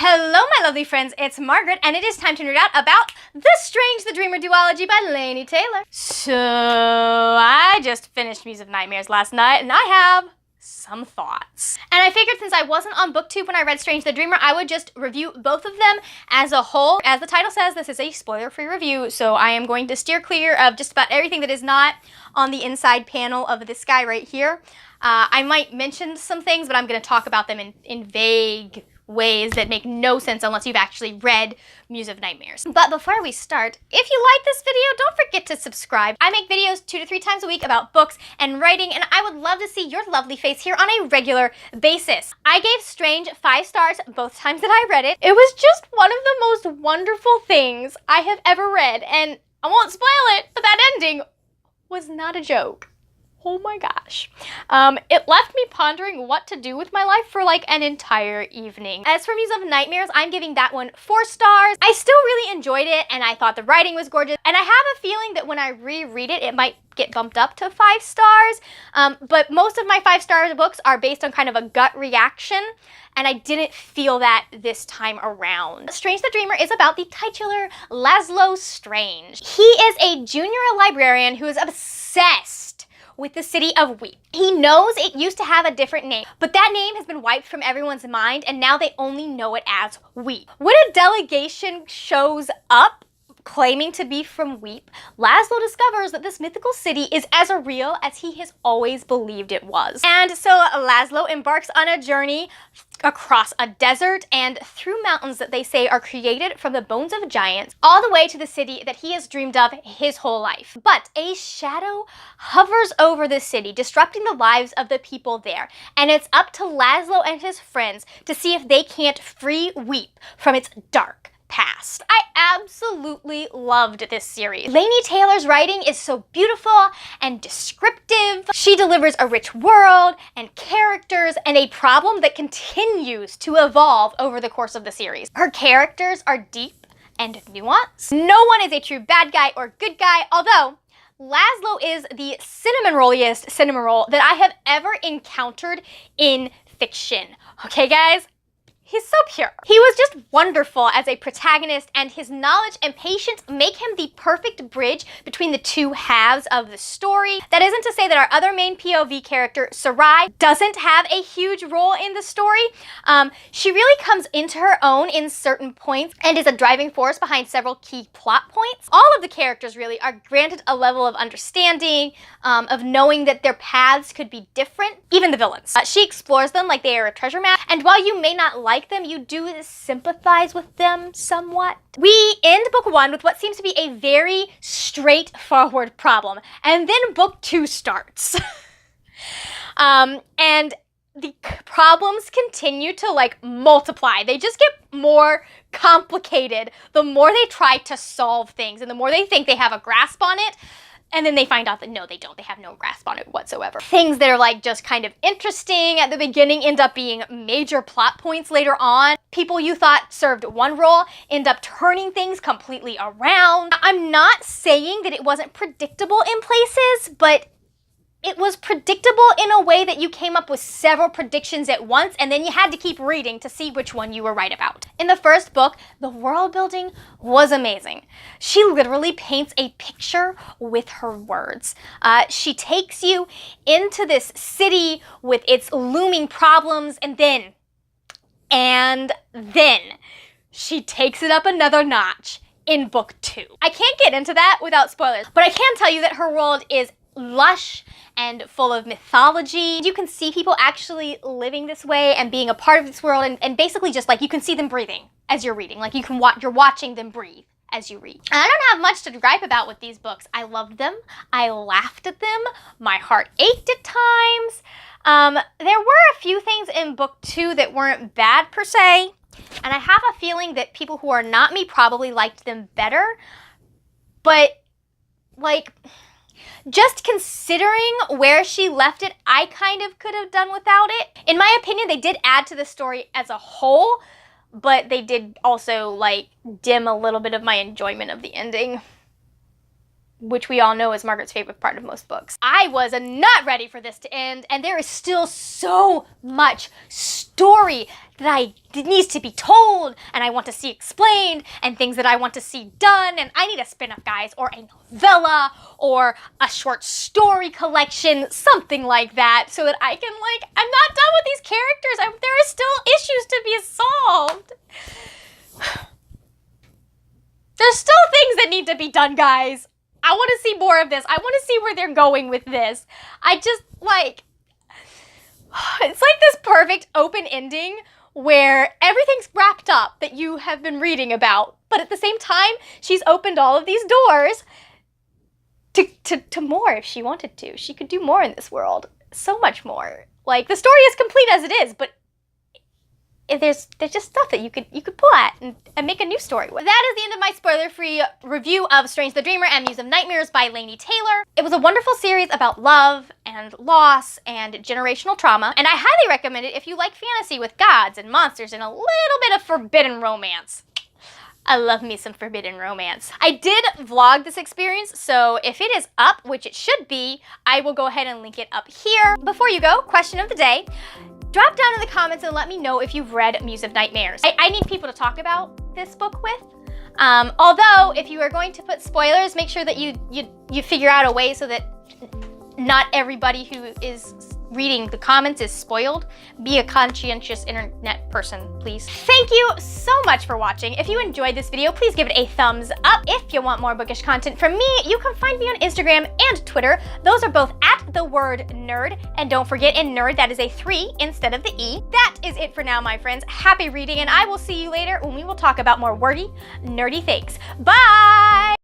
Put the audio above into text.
Hello, my lovely friends, it's Margaret, and it is time to nerd out about The Strange the Dreamer duology by Laini Taylor. So, I just finished Muse of Nightmares last night, and I have some thoughts. And I figured since I wasn't on BookTube when I read Strange the Dreamer, I would just review both of them as a whole. As the title says, this is a spoiler-free review, so I am going to steer clear of just about everything that is not on the inside panel of this guy right here. I might mention some things, but I'm going to talk about them in vague ways that make no sense unless you've actually read Muse of Nightmares. But before we start, if you like this video, don't forget to subscribe. I make videos 2 to 3 times a week about books and writing, and I would love to see your lovely face here on a regular basis. I gave Strange 5 stars both times that I read it. It was just one of the most wonderful things I have ever read, and I won't spoil it, but that ending was not a joke. Oh my gosh. It left me pondering what to do with my life for like an entire evening. As for Muse of Nightmares, I'm giving that one 4 stars. I still really enjoyed it, and I thought the writing was gorgeous, and I have a feeling that when I reread it, it might get bumped up to 5 stars. But most of my 5-star books are based on kind of a gut reaction, and I didn't feel that this time around. Strange the Dreamer is about the titular Laszlo Strange. He is a junior librarian who is obsessed with the city of Weep. He knows it used to have a different name, but that name has been wiped from everyone's mind, and now they only know it as Weep. When a delegation shows up claiming to be from Weep, Laszlo discovers that this mythical city is as real as he has always believed it was. And so Laszlo embarks on a journey across a desert and through mountains that they say are created from the bones of giants, all the way to the city that he has dreamed of his whole life. But a shadow hovers over the city, disrupting the lives of the people there, and it's up to Laszlo and his friends to see if they can't free Weep from its dark past. I absolutely loved this series. Laini Taylor's writing is so beautiful and descriptive. She delivers a rich world and characters and a problem that continues to evolve over the course of the series. Her characters are deep and nuanced. No one is a true bad guy or good guy, although Laszlo is the cinnamon rolliest cinnamon roll that I have ever encountered in fiction. Okay, guys? He's so pure. He was just wonderful as a protagonist, and his knowledge and patience make him the perfect bridge between the two halves of the story. That isn't to say that our other main POV character, Sarai, doesn't have a huge role in the story. She really comes into her own in certain points and is a driving force behind several key plot points. All of the characters really are granted a level of understanding, of knowing that their paths could be different, even the villains. She explores them like they are a treasure map, and while you may not like them, you do sympathize with them somewhat. We end book 1 with what seems to be a very straightforward problem, and then book 2 starts. And the problems continue to like multiply. They just get more complicated the more they try to solve things and the more they think they have a grasp on it. And then they find out that no, they don't. They have no grasp on it whatsoever. Things that are like just kind of interesting at the beginning end up being major plot points later on. People you thought served one role end up turning things completely around. I'm not saying that it wasn't predictable in places, but it was predictable in a way that you came up with several predictions at once, and then you had to keep reading to see which one you were right about. In the first book, the world building was amazing. She literally paints a picture with her words. She takes you into this city with its looming problems, and then she takes it up another notch in book 2. I can't get into that without spoilers, but I can tell you that her world is lush and full of mythology. You can see people actually living this way and being a part of this world, and basically just like you can see them breathing as you're reading. Like you're watching them breathe as you read. And I don't have much to gripe about with these books. I loved them. I laughed at them. My heart ached at times. There were a few things in book 2 that weren't bad per se, and I have a feeling that people who are not me probably liked them better, but like, just considering where she left it, I kind of could have done without it. In my opinion, they did add to the story as a whole, but they did also like dim a little bit of my enjoyment of the ending. which we all know is Margaret's favorite part of most books. I was not ready for this to end, and there is still so much story that needs to be told, and I want to see explained, and things that I want to see done, and I need a spin-off, guys, or a novella, or a short story collection, something like that, so that I can, like, I'm not done with these characters. There are still issues to be solved. There's still things that need to be done, guys. I want to see more of this. I want to see where they're going with this. I just, like, it's like this perfect open ending where everything's wrapped up that you have been reading about, but at the same time, she's opened all of these doors to more if she wanted to. She could do more in this world. So much more. Like, the story is complete as it is, but there's just stuff that you could pull at and make a new story with. That is the end of my spoiler-free review of Strange the Dreamer and Muse of Nightmares by Laini Taylor. It was a wonderful series about love and loss and generational trauma, and I highly recommend it if you like fantasy with gods and monsters and a little bit of forbidden romance. I love me some forbidden romance. I did vlog this experience, so if it is up, which it should be, I will go ahead and link it up here. Before you go, question of the day. Drop down in the comments and let me know if you've read Muse of Nightmares. I need people to talk about this book with. Although, if you are going to put spoilers, make sure that you figure out a way so that not everybody who is reading the comments is spoiled. Be a conscientious internet person, please. Thank you so much for watching. If you enjoyed this video, please give it a thumbs up. If you want more bookish content from me, you can find me on Instagram and Twitter. Those are both at the word nerd. And don't forget, in nerd, that is a 3 instead of the E. That is it for now, my friends. Happy reading, and I will see you later when we will talk about more wordy, nerdy things. Bye!